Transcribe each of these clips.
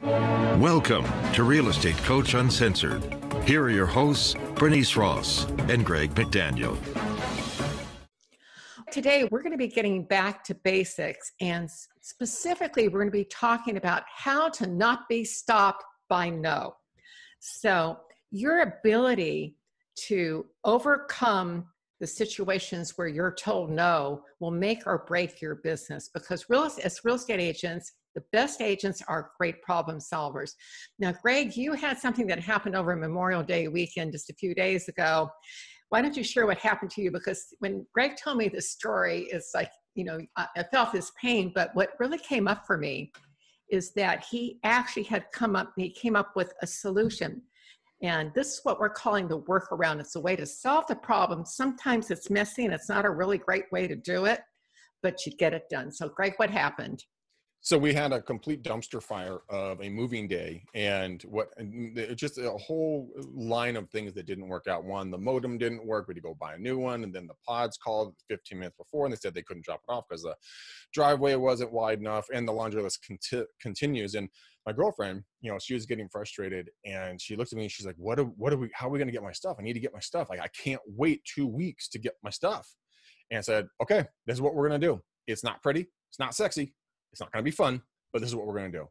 Welcome to Real Estate Coach Uncensored. Here are your hosts, Bernice Ross and Greg McDaniel. Today, we're going to be getting back to basics, and specifically, we're going to be talking about how to not be stopped by no. So your ability to overcome the situations where you're told no will make or break your business, because as real estate agents, the best agents are great problem solvers. Now, Greg, you had something that happened over Memorial Day weekend just a few days ago. Why don't you share what happened to you? Because when Greg told me this story, it's like, I felt this pain, but what really came up for me is that he actually came up with a solution. And this is what we're calling the workaround. It's a way to solve the problem. Sometimes it's messy and it's not a really great way to do it, but you get it done. So Greg, what happened? So we had a complete dumpster fire of a moving day, and just a whole line of things that didn't work out. One, the modem didn't work. We had to go buy a new one, and then the pods called 15 minutes before, and they said they couldn't drop it off because the driveway wasn't wide enough, and the laundry list continues. And my girlfriend, she was getting frustrated, and she looked at me and she's like, how are we going to get my stuff? I need to get my stuff. Like, I can't wait 2 weeks to get my stuff. And I said, okay, this is what we're going to do. It's not pretty. It's not sexy. It's not going to be fun, but this is what we're going to do.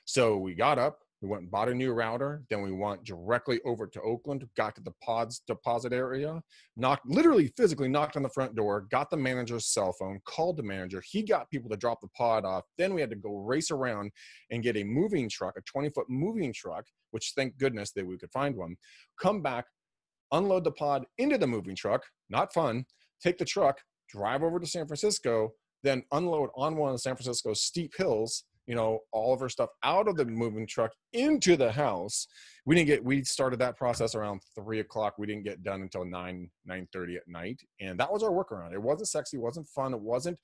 So we got up, we went and bought a new router. Then we went directly over to Oakland, got to the pods deposit area, physically knocked on the front door, got the manager's cell phone, called the manager. He got people to drop the pod off. Then we had to go race around and get a moving truck, a 20-foot moving truck, which thank goodness that we could find one, come back, unload the pod into the moving truck, not fun, take the truck, drive over to San Francisco, then unload on one of San Francisco's steep hills, all of our stuff out of the moving truck into the house. We started that process around 3 o'clock. We didn't get done until 9:30 at night. And that was our workaround. It wasn't sexy, it wasn't fun. It wasn't,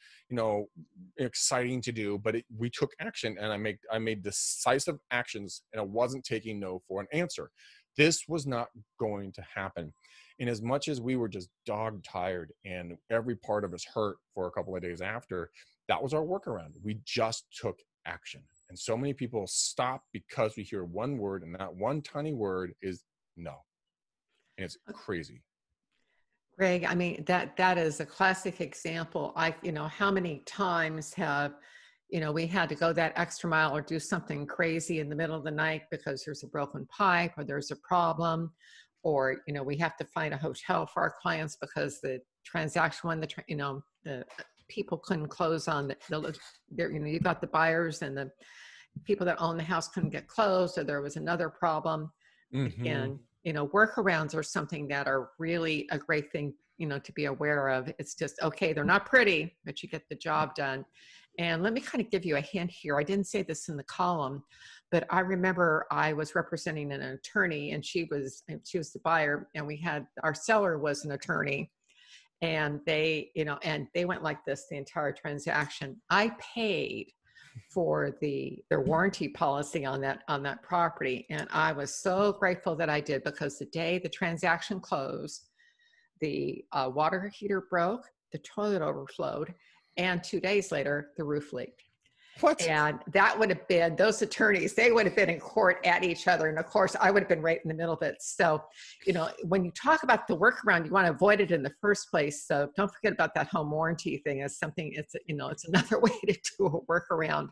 exciting to do, but we took action, and I made decisive actions, and I wasn't taking no for an answer. This was not going to happen. And as much as we were just dog tired and every part of us hurt for a couple of days after, that was our workaround. We just took action. And so many people stop because we hear one word, and that one tiny word is no. And it's crazy. Greg, I mean, that is a classic example. How many times have, we had to go that extra mile or do something crazy in the middle of the night because there's a broken pipe or there's a problem, or, we have to find a hotel for our clients because the transaction the people couldn't close on you got the buyers and the people that own the house couldn't get closed, or there was another problem. Mm-hmm. And, workarounds are something that are really a great thing, to be aware of. It's just, okay, they're not pretty, but you get the job done. And let me kind of give you a hint here. I didn't say this in the column, but I remember I was representing an attorney, and she was the buyer, and our seller was an attorney, and they went like this the entire transaction. I paid for their warranty policy on that property, and I was so grateful that I did, because the day the transaction closed, the water heater broke, the toilet overflowed, and 2 days later, the roof leaked. What? And that would have been, those attorneys, they would have been in court at each other. And of course, I would have been right in the middle of it. So, when you talk about the workaround, you want to avoid it in the first place. So don't forget about that home warranty thing as something, it's another way to do a workaround.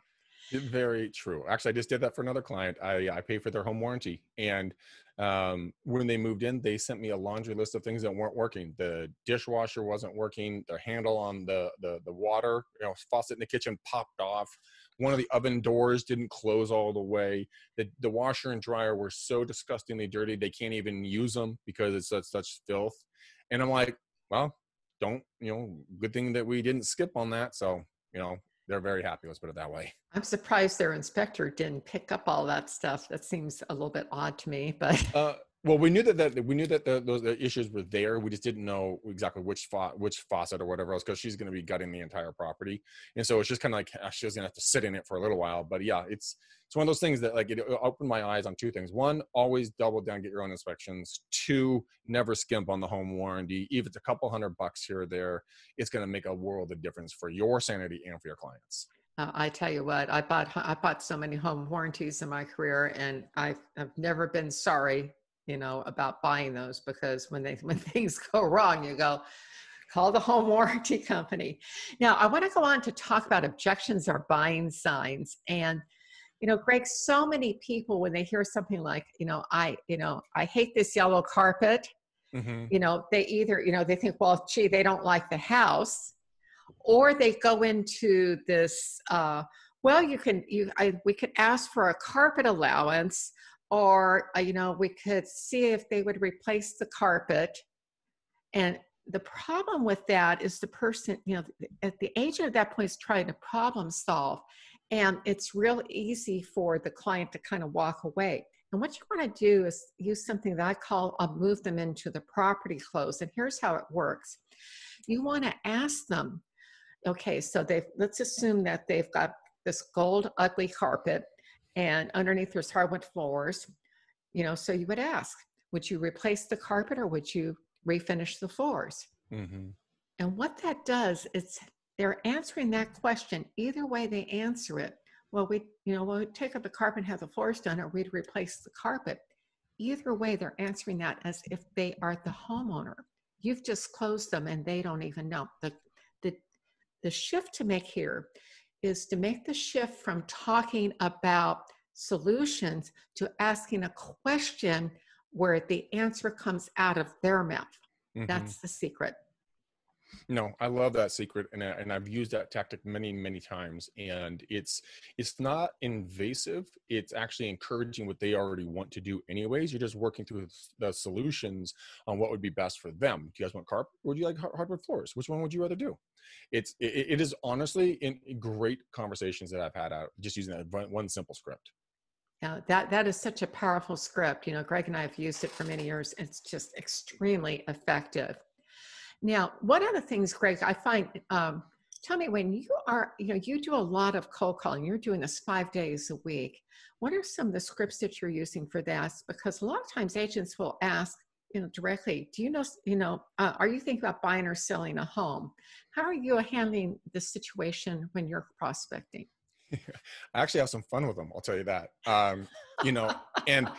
Very true. Actually, I just did that for another client. I paid for their home warranty. And when they moved in, they sent me a laundry list of things that weren't working. The dishwasher wasn't working. The handle on the water, faucet in the kitchen popped off. One of the oven doors didn't close all the way. The washer and dryer were so disgustingly dirty, they can't even use them because it's such filth. And I'm like, well, good thing that we didn't skip on that. So, they're very happy. Let's put it that way. I'm surprised their inspector didn't pick up all that stuff. That seems a little bit odd to me, but Well, we knew that those issues were there. We just didn't know exactly which faucet or whatever else, because she's going to be gutting the entire property, and so it's just kind of like she was going to have to sit in it for a little while. But yeah, it's one of those things that like it opened my eyes on two things. One, always double down, get your own inspections. Two, never skimp on the home warranty. Even if it's a couple $100 here or there, it's going to make a world of difference for your sanity and for your clients. I tell you what, I bought so many home warranties in my career, and I've never been sorry, about buying those, because when things go wrong, you go call the home warranty company. Now, I want to go on to talk about objections or buying signs. And Greg, so many people, when they hear something like, I hate this yellow carpet, they either, they think, well, gee, they don't like the house, or they go into this, well, we could ask for a carpet allowance, or, we could see if they would replace the carpet. And the problem with that is the person, at the agent at that point is trying to problem solve. And it's real easy for the client to kind of walk away. And what you want to do is use something that I call, I'll move them into the property close. And here's how it works. You want to ask them, okay, so let's assume that they've got this gold ugly carpet, and underneath there's hardwood floors, so you would ask, would you replace the carpet, or would you refinish the floors? And what that does is they're answering that question. Either way they answer it, well, we'd take up the carpet and have the floors done, or we'd replace the carpet. Either way, they're answering that as if they are the homeowner. You've just closed them and they don't even know. The shift to make here is to make the shift from talking about solutions to asking a question where the answer comes out of their mouth. That's the secret. No, I love that secret, and I've used that tactic many, many times. And it's not invasive. It's actually encouraging what they already want to do anyways. You're just working through the solutions on what would be best for them. Do you guys want carpet? Or would you like hardwood floors? Which one would you rather do? It is honestly in great conversations that I've had out just using that one simple script. Yeah, that is such a powerful script. Greg and I have used it for many years. It's just extremely effective. Now, one of the things, Greg, I find, tell me, when you are, you do a lot of cold calling, you're doing this 5 days a week. What are some of the scripts that you're using for this? Because a lot of times agents will ask, directly, do are you thinking about buying or selling a home? How are you handling the situation when you're prospecting? I actually have some fun with them. I'll tell you that. And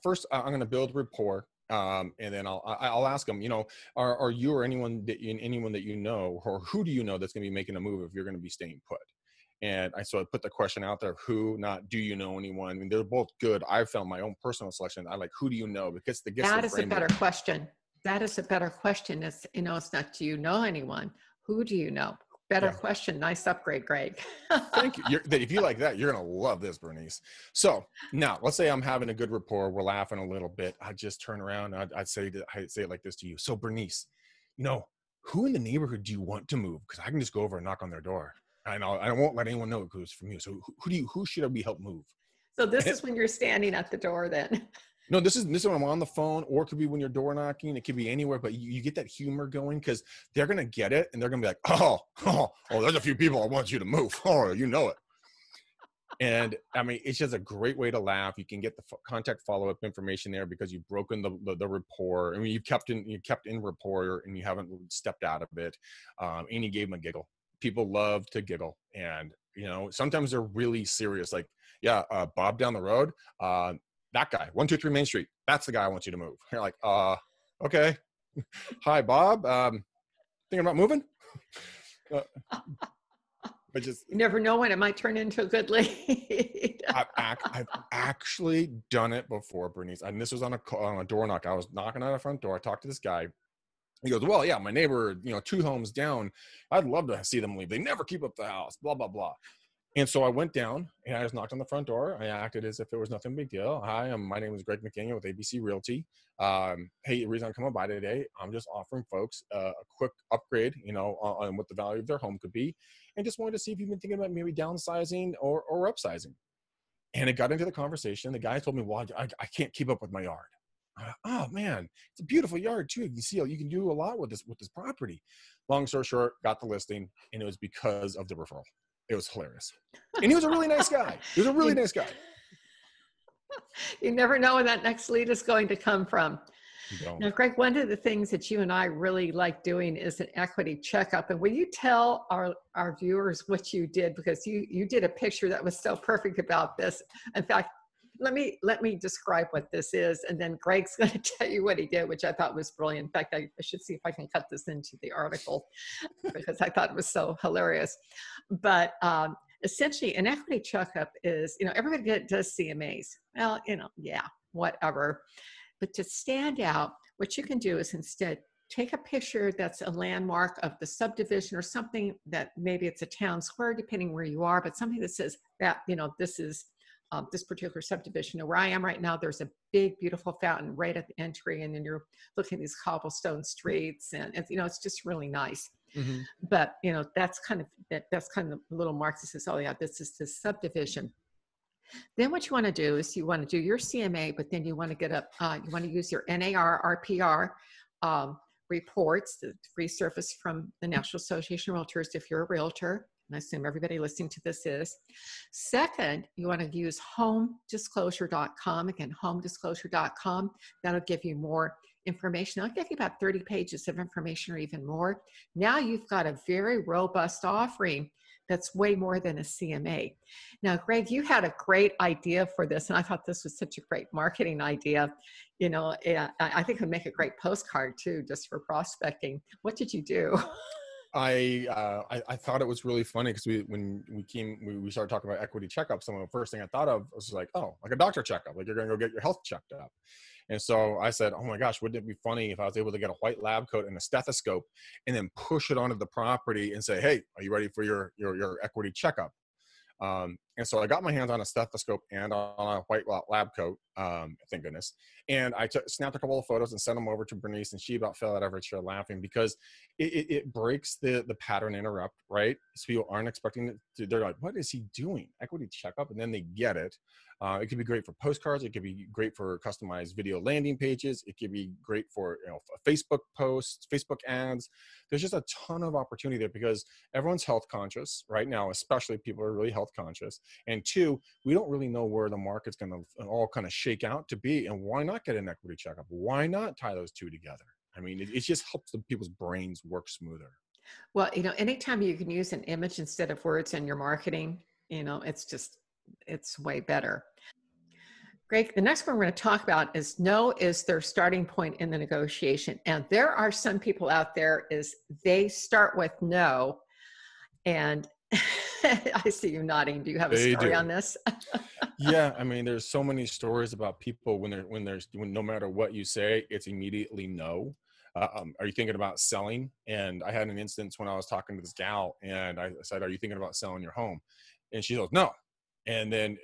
first I'm going to build rapport. And then I'll ask them, are you or anyone that you know, or who do you know that's going to be making a move if you're going to be staying put? And so I put the question out there, who, not do you know anyone? I mean, they're both good. I've found my own personal selection. I like, who do you know? Because that is a better question. That is a better question. It's, it's not, do you know anyone? Who do you know? Better question. Nice upgrade, Greg. Thank you. If you like that, you're going to love this, Bernice. So now let's say I'm having a good rapport. We're laughing a little bit. I just turn around. I'd say it like this to you. So Bernice, who in the neighborhood do you want to move? Because I can just go over and knock on their door. I won't let anyone know it goes from you. So who should we help move? So this is when you're standing at the door then. No, this is when I'm on the phone, or it could be when you're door knocking. It could be anywhere, but you get that humor going, because they're going to get it, and they're going to be like, oh, there's a few people I want you to move. Oh, you know it. And I mean, it's just a great way to laugh. You can get the contact follow-up information there because you've broken the rapport. I mean, you've kept in rapport, and you haven't stepped out of it. And you gave them a giggle. People love to giggle, and sometimes they're really serious. Like, Bob down the road. That guy, 123 Main Street. That's the guy I want you to move. You're like, okay. Hi, Bob. Thinking about moving? But just, you never know when it might turn into a good lead. I've actually done it before, Bernice. And this was on a door knock. I was knocking on a front door. I talked to this guy. He goes, well, yeah, my neighbor, 2 homes down. I'd love to see them leave. They never keep up the house, blah, blah, blah. And so I went down and I just knocked on the front door. I acted as if it was nothing big deal. Hi, my name is Greg McDaniel with ABC Realty. Hey, the reason I'm coming by today, I'm just offering folks a quick upgrade, on what the value of their home could be. And just wanted to see if you've been thinking about maybe downsizing or upsizing. And it got into the conversation. The guy told me, well, I can't keep up with my yard. Oh man, it's a beautiful yard too. You see, you can do a lot with this property. Long story short, got the listing, and it was because of the referral. It was hilarious. And he was a really nice guy. You never know where that next lead is going to come from. You don't. Now, Greg, one of the things that you and I really like doing is an equity checkup. And will you tell our viewers what you did? Because you did a picture that was so perfect about this. In fact, let me describe what this is, and then Greg's going to tell you what he did, which I thought was brilliant. In fact, I should see if I can cut this into the article because I thought it was so hilarious. But essentially, an equity checkup is, everybody does CMAs. Well, yeah, whatever. But to stand out, what you can do is instead take a picture that's a landmark of the subdivision or something that maybe it's a town square, depending where you are, but something that says that, this is this particular subdivision. Where I am right now, there's a big, beautiful fountain right at the entry, and then you're looking at these cobblestone streets, and it's just really nice. Mm-hmm. But that's kind of the little mark that says, oh yeah, this is the subdivision. Then what you want to do is you want to do your CMA, but then you want to you want to use your NAR, RPR reports, the free service from the National Association of Realtors if you're a realtor. And I assume everybody listening to this is. Second, you want to use homedisclosure.com. Again, homedisclosure.com. That'll give you more information. I'll give you about 30 pages of information or even more. Now you've got a very robust offering that's way more than a CMA. Now, Greg, you had a great idea for this, and I thought this was such a great marketing idea. I think it would make a great postcard too, just for prospecting. What did you do? I thought it was really funny because when we started talking about equity checkups, some of the first thing I thought of was like a doctor checkup, like you're going to go get your health checked up. And so I said, oh my gosh, wouldn't it be funny if I was able to get a white lab coat and a stethoscope and then push it onto the property and say, hey, are you ready for your equity checkup? And so I got my hands on a stethoscope and on a white lab coat, thank goodness. And I snapped a couple of photos and sent them over to Bernice, and she about fell out of her chair laughing because it breaks the pattern interrupt, right? So people aren't expecting it. They're like, what is he doing? Equity checkup. And then they get it. It could be great for postcards. It could be great for customized video landing pages. It could be great for Facebook posts, Facebook ads. There's just a ton of opportunity there because everyone's health conscious right now, especially people are really health conscious. And two, we don't really know where the market's going to all kind of shake out to be. And why not get an equity checkup? Why not tie those two together? I mean, it just helps the people's brains work smoother. Well, anytime you can use an image instead of words in your marketing, it's way better. Greg, the next one we're going to talk about is no is their starting point in the negotiation. And there are some people out there they start with no. And I see you nodding. Do you have a story on this? Yeah. I mean, there's so many stories about people when no matter what you say, it's immediately no. Are you thinking about selling? And I had an instance when I was talking to this gal and I said, are you thinking about selling your home? And she goes, no. And then,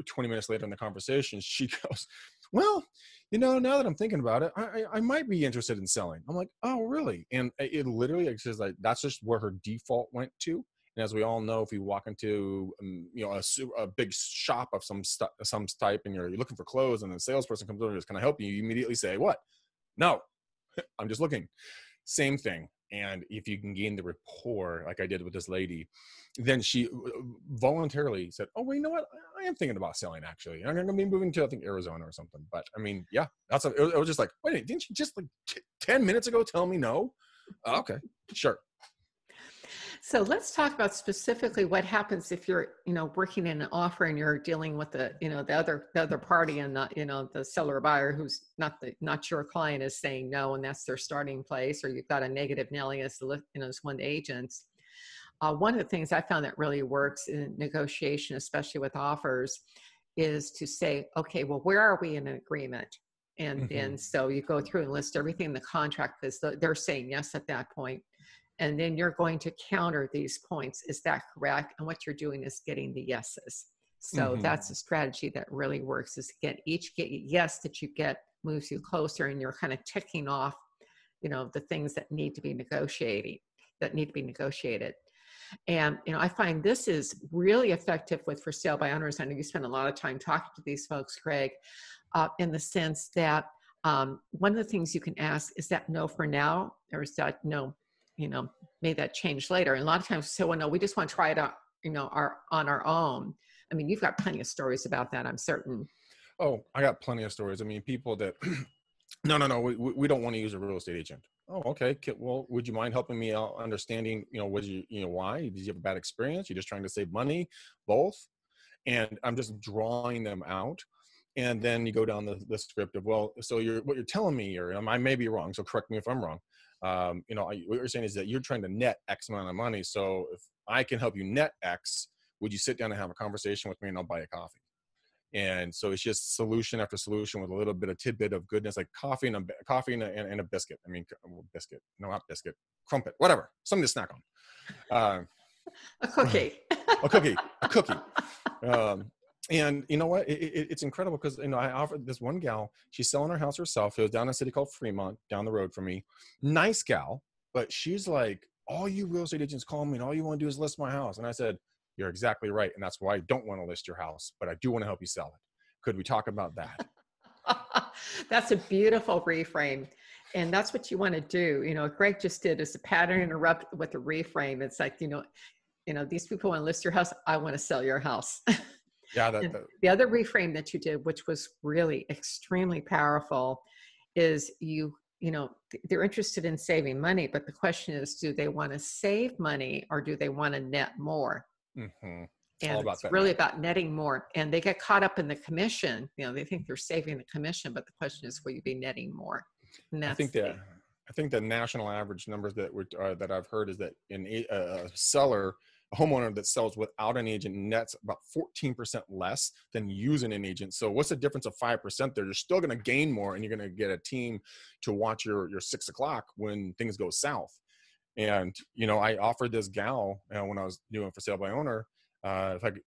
20 minutes later in the conversation, she goes, well, now that I'm thinking about it, I might be interested in selling. I'm like, oh, really? And it literally, it's just like, that's just where her default went to. And as we all know, if you walk into, a big shop of some type and you're looking for clothes and the salesperson comes over and goes, can I help you? You immediately say, what? No, I'm just looking. Same thing. And if you can gain the rapport, like I did with this lady, then she voluntarily said, oh, well, you know what? I am thinking about selling, actually. I'm going to be moving to, I think, Arizona or something. But I mean, yeah, it was just like, wait, didn't you just 10 minutes ago tell me no? Okay, sure. So let's talk about specifically what happens if you're, working in an offer and you're dealing with the other party and the seller or buyer who's not your client is saying no, and that's their starting place, or you've got a negative Nelly as one of the agents. One of the things I found that really works in negotiation, especially with offers, is to say, okay, well, where are we in an agreement? And then so you go through and list everything in the contract because they're saying yes at that point. And then you're going to counter these points. Is that correct? And what you're doing is getting the yeses. So that's a strategy that really works, is to get each yes that you get moves you closer, and you're kind of ticking off, the things that need to be negotiated. And, I find this is really effective with for sale by owners. I know you spend a lot of time talking to these folks, Greg, in the sense that one of the things you can ask, is that no for now? Or is that no, may that change later? And a lot of times, so well, no, we just want to try it out, on our own. I mean, you've got plenty of stories about that, I'm certain. Oh, I got plenty of stories. I mean, people that no, we don't want to use a real estate agent. Oh, okay. Well, would you mind helping me out understanding, why? Did you have a bad experience? You're just trying to save money? Both? And I'm just drawing them out. And then you go down the script of, well, so what you're telling me, or I may be wrong, so correct me if I'm wrong. What you're saying is that you're trying to net X amount of money. So if I can help you net X, would you sit down and have a conversation with me and I'll buy a coffee? And so it's just solution after solution with a little bit of tidbit of goodness, like coffee and a biscuit. I mean, biscuit, no, not biscuit, crumpet, whatever, something to snack on. A cookie. a cookie. And you know what? It's incredible because, I offered this one gal, she's selling her house herself. It was down in a city called Fremont, down the road from me. Nice gal, but she's like, all you real estate agents call me and all you want to do is list my house. And I said, you're exactly right. And that's why I don't want to list your house, but I do want to help you sell it. Could we talk about that? That's a beautiful reframe. And that's what you want to do. What Greg just did is a pattern interrupt with a reframe. It's like, these people want to list your house. I want to sell your house. Yeah. The other reframe that you did, which was really extremely powerful, is they're interested in saving money, but the question is, do they want to save money or do they want to net more? Mm-hmm. And it's really about netting more. And they get caught up in the commission. They think they're saving the commission, but the question is, will you be netting more? And that's I think the national average numbers that I've heard is that in a homeowner that sells without an agent nets about 14% less than using an agent. So what's the difference of 5% there? You're still going to gain more, and you're going to get a team to watch your 6 o'clock when things go south. And, I offered this gal when I was doing for sale by owner,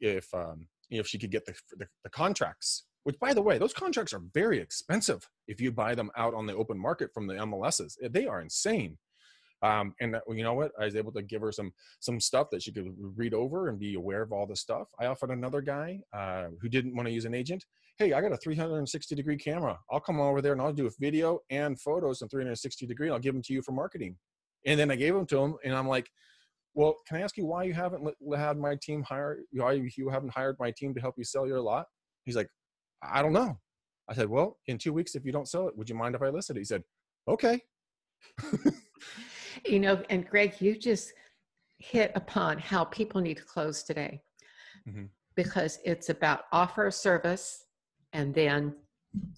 if she could get the contracts, which, by the way, those contracts are very expensive if you buy them out on the open market from the MLSs. They are insane. And you know what? I was able to give her some stuff that she could read over and be aware of all the stuff. I offered another guy who didn't want to use an agent. Hey, I got a 360-degree camera. I'll come over there and I'll do a video and photos in 360-degree. And I'll give them to you for marketing. And then I gave them to him, and I'm like, well, can I ask you why you haven't had my team why you haven't hired my team to help you sell your lot? He's like, I don't know. I said, well, in 2 weeks, if you don't sell it, would you mind if I list it? He said, okay. And Greg, you just hit upon how people need to close today, mm-hmm. because it's about offer a service, and then,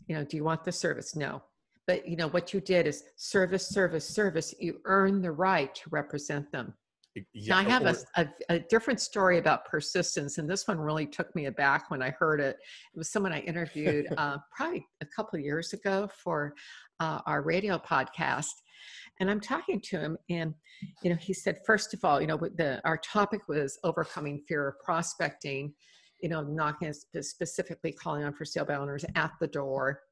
do you want the service? No. But, what you did is service. You earn the right to represent them. Yeah, now, I have a different story about persistence, and this one really took me aback when I heard it. It was someone I interviewed probably a couple of years ago for our radio podcast. And I'm talking to him, and, he said, first of all, our topic was overcoming fear of prospecting, knocking, specifically calling on for sale by owners at the door.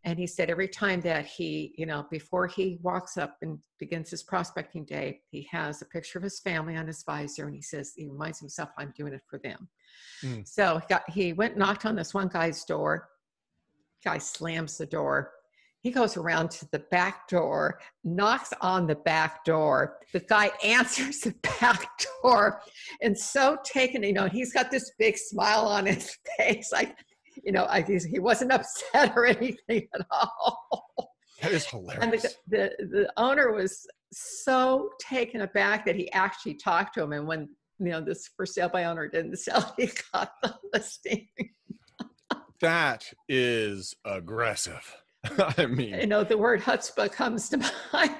And he said every time that he, before he walks up and begins his prospecting day, he has a picture of his family on his visor, and he reminds himself, I'm doing it for them. Mm. So he went, knocked on this one guy's door. Guy slams the door. He goes around to the back door, knocks on the back door. The guy answers the back door, and so taken, he's got this big smile on his face, like, he wasn't upset or anything at all. That is hilarious. And the owner was so taken aback that he actually talked to him. And when, this for sale by owner didn't sell, he got the listing. That is aggressive. I mean, the word chutzpah comes to mind.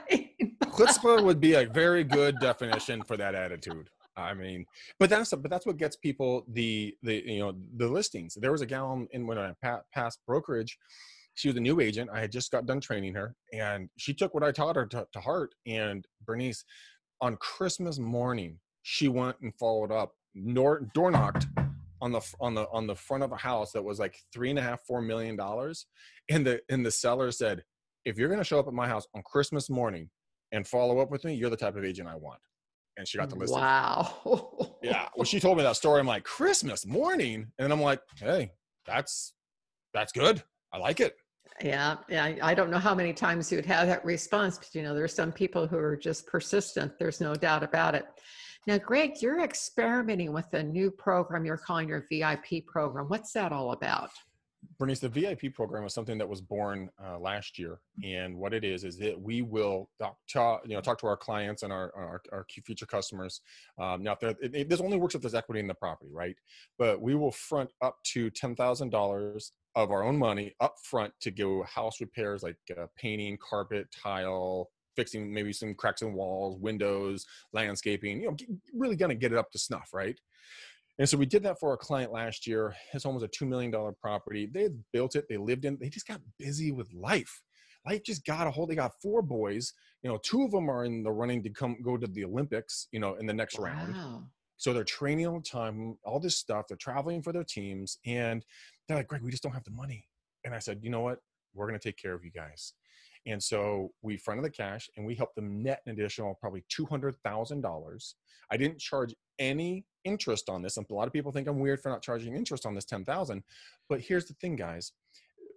Chutzpah would be a very good definition for that attitude. I mean, but that's what gets people the listings. There was a gal in when I passed brokerage. She was a new agent. I had just got done training her, and she took what I taught her to heart. And Bernice, on Christmas morning, she went and followed up, door knocked on the front of a house that was like $3.5-4 million, and the seller said, if you're going to show up at my house on Christmas morning and follow up with me, you're the type of agent I want. And she got the listing. Wow. Yeah. Well, she told me that story. I'm like, Christmas morning? And I'm like, hey, that's good. I like it. Yeah. I don't know how many times you would have that response, but there's some people who are just persistent. There's no doubt about it. Now, Greg, you're experimenting with a new program you're calling your VIP program. What's that all about? Bernice, the VIP program is something that was born last year, and what it is that we will talk to our clients and our future customers. Now, this only works if there's equity in the property, right? But we will front up to $10,000 of our own money up front to go house repairs like painting, carpet, tile, fixing maybe some cracks in walls, windows, landscaping. Really gonna get it up to snuff, right? And so we did that for a client last year. His home was a $2 million property. They had built it. They lived in. They just got busy with life. Life just got a hold. They got 4 boys. 2 of them are in the running to go to the Olympics. In the next round. So they're training all the time. All this stuff. They're traveling for their teams, and they're like, "Greg, we just don't have the money." And I said, "You know what? We're going to take care of you guys." And so we fronted the cash, and we helped them net an additional probably $200,000. I didn't charge any interest on this. And a lot of people think I'm weird for not charging interest on this $10,000. But here's the thing, guys.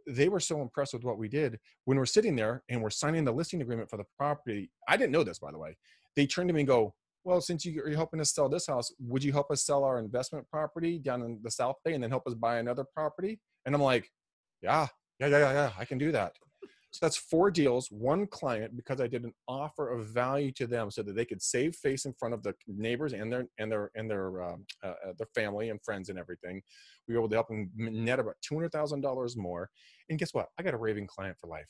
They were so impressed with what we did. When we're sitting there and we're signing the listing agreement for the property, I didn't know this, by the way. They turned to me and go, "Well, since you're helping us sell this house, would you help us sell our investment property down in the South Bay and then help us buy another property?" And I'm like, yeah, I can do that. So that's 4 deals, 1 client, because I did an offer of value to them so that they could save face in front of the neighbors and their family and friends and everything. We were able to help them net about $200,000 more. And guess what? I got a raving client for life.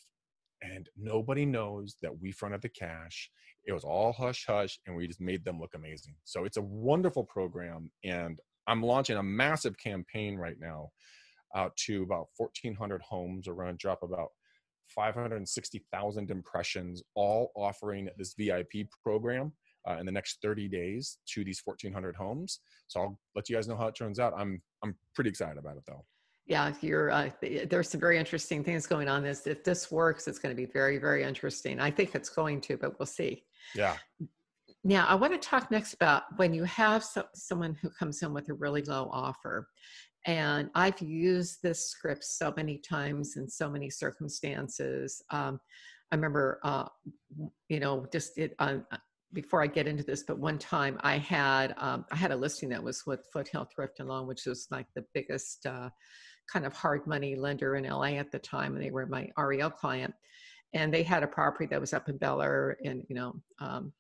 And nobody knows that we fronted the cash. It was all hush hush, and we just made them look amazing. So it's a wonderful program, and I'm launching a massive campaign right now out to about 1,400 homes. We're going to drop about 560,000 impressions, all offering this VIP program in the next 30 days to these 1,400 homes. So I'll let you guys know how it turns out. I'm pretty excited about it, though. Yeah, there's some very interesting things going on. If this works, it's going to be very, very interesting. I think it's going to, but we'll see. Yeah. Now, I want to talk next about when you have someone who comes in with a really low offer. And I've used this script so many times in so many circumstances. I remember, before I get into this, but one time I had a listing that was with Foothill Thrift and Loan, which was like the biggest kind of hard money lender in LA at the time, and they were my REO client. And they had a property that was up in Bel Air and,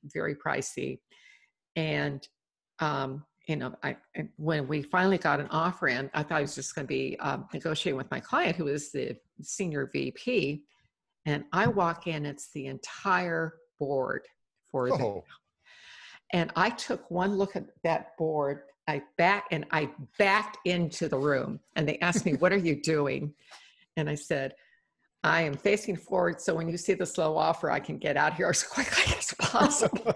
very pricey. And, when we finally got an offer in, I thought I was just going to be negotiating with my client, who is the senior VP. And I walk in, it's the entire board for them. And I took one look at that board. I backed into the room, and they asked me, "What are you doing?" And I said, "I am facing forward, so when you see this low offer, I can get out here as quickly as possible."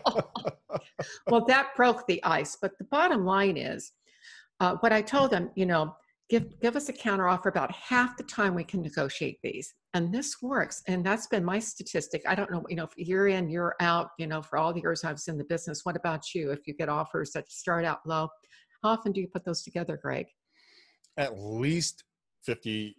Well, that broke the ice. But the bottom line is, what I told them, give us a counter offer about half the time we can negotiate these. And this works. And that's been my statistic. I don't know, if year in, year out, for all the years I was in the business. What about you? If you get offers that start out low, how often do you put those together, Greg? At least 50%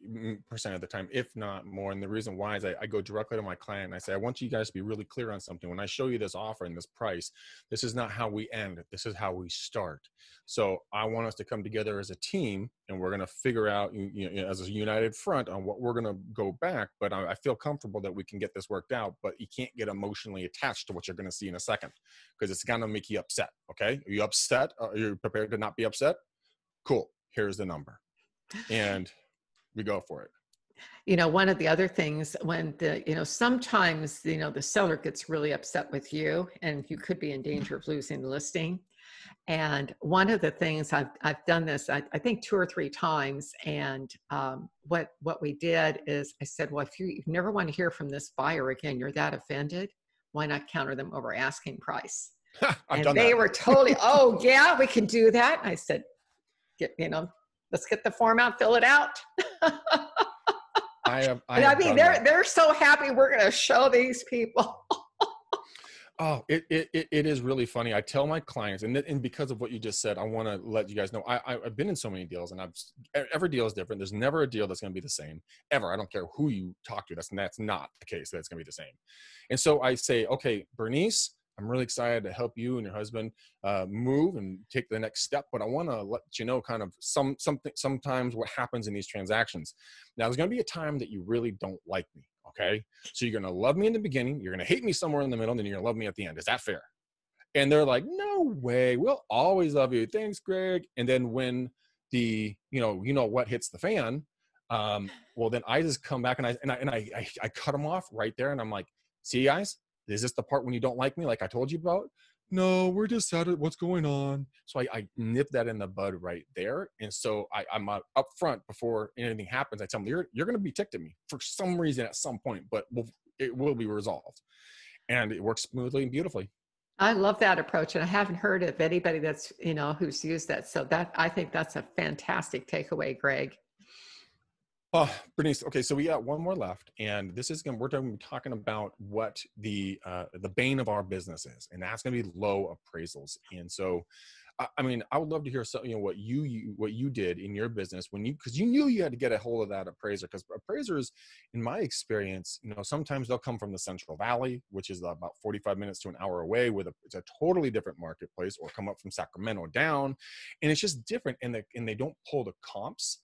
of the time, if not more. And the reason why is I go directly to my client and I say, "I want you guys to be really clear on something. When I show you this offer and this price, this is not how we end. This is how we start. So I want us to come together as a team, and we're going to figure out as a united front on what we're going to go back. But I feel comfortable that we can get this worked out, but you can't get emotionally attached to what you're going to see in a second, because it's going to make you upset. Okay. Are you upset? Are you prepared to not be upset? Cool. Here's the number. And we go for it. One of the other things when sometimes, the seller gets really upset with you, and you could be in danger of losing the listing. And one of the things I've done this, I think 2 or 3 times. And what we did is I said, "Well, if you never want to hear from this buyer again, you're that offended, why not counter them over asking price?" And they were totally, "Oh yeah, we can do that." I said, "Let's get the form out, fill it out." They're so happy we're going to show these people. Oh, it is really funny. I tell my clients, and because of what you just said, I want to let you guys know, I've been in so many deals, and every deal is different. There's never a deal that's going to be the same ever. I don't care who you talk to. That's not the case. That's going to be the same. And so I say, "Okay, Bernice, I'm really excited to help you and your husband move and take the next step. But I want to let you know kind of sometimes what happens in these transactions. Now, there's going to be a time that you really don't like me. Okay. So you're going to love me in the beginning. You're going to hate me somewhere in the middle, and then you're going to love me at the end. Is that fair? And they're like, no way. We'll always love you. Thanks, Greg. And then when the, you know what hits the fan, well, then I just come back and I cut them off right there. And I'm like, see, guys, is this the part when you don't like me, like I told you about? No, we're just sad at what's going on. So I nip that in the bud right there. And so I'm up front before anything happens. I tell them, you're going to be ticked at me for some reason at some point, but it will be resolved. And it works smoothly and beautifully. I love that approach. And I haven't heard of anybody that's, who's used that. So I think that's a fantastic takeaway, Greg. Oh, Bernice. Okay, so we got one more left, and this is we're going to be talking about what the bane of our business is, and that's going to be low appraisals. And so, I mean, I would love to hear what you did in your business because you knew you had to get a hold of that appraiser, because appraisers, in my experience, sometimes they'll come from the Central Valley, which is about 45 minutes to an hour away, it's a totally different marketplace, or come up from Sacramento down, and it's just different, and they don't pull the comps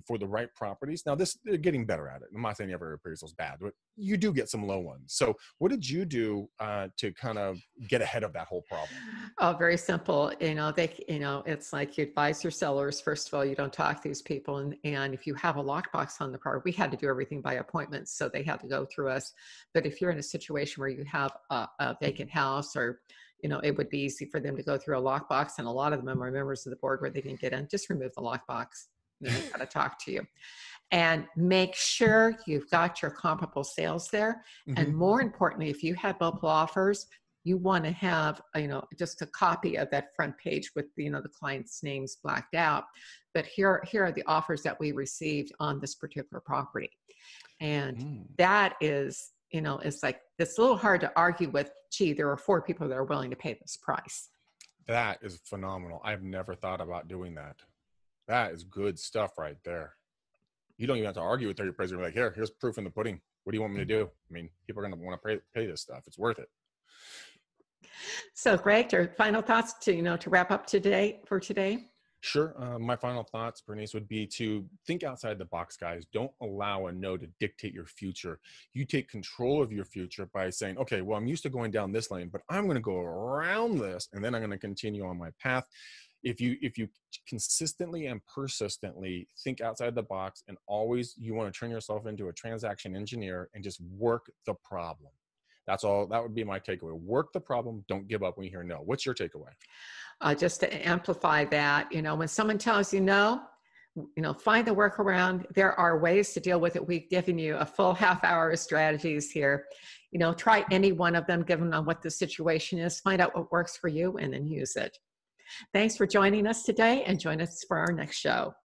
for the right properties. Now they're getting better at it. I'm not saying every appraisal is bad, but you do get some low ones. So what did you do to kind of get ahead of that whole problem? Oh, very simple. It's like you advise your sellers, first of all, you don't talk to these people. And if you have a lockbox on the car, we had to do everything by appointment, so they had to go through us. But if you're in a situation where you have a vacant house, or it would be easy for them to go through a lockbox, and a lot of them are members of the board where they can get in, just remove the lockbox. They've got to talk to you, and make sure you've got your comparable sales there. Mm-hmm. And more importantly, if you have multiple offers, you want to have, just a copy of that front page with, the client's names blacked out. But here are the offers that we received on this particular property. And that is, it's like, it's a little hard to argue with, gee, there are 4 people that are willing to pay this price. That is phenomenal. I've never thought about doing that. That is good stuff right there. You don't even have to argue with your appraiser. Like, here's proof in the pudding. What do you want me to do? I mean, people are going to want to pay this stuff. It's worth it. So, Greg, your final thoughts to wrap up today? Sure. My final thoughts, Bernice, would be to think outside the box, guys. Don't allow a no to dictate your future. You take control of your future by saying, okay, well, I'm used to going down this lane, but I'm going to go around this, and then I'm going to continue on my path. If you consistently and persistently think outside the box, and always you want to turn yourself into a transaction engineer and just work the problem. That's all. That would be my takeaway. Work the problem. Don't give up when you hear no. What's your takeaway? Just to amplify that, when someone tells you no, find the workaround. There are ways to deal with it. We've given you a full half-hour of strategies here. Try any one of them, given on what the situation is. Find out what works for you, and then use it. Thanks for joining us today, and join us for our next show.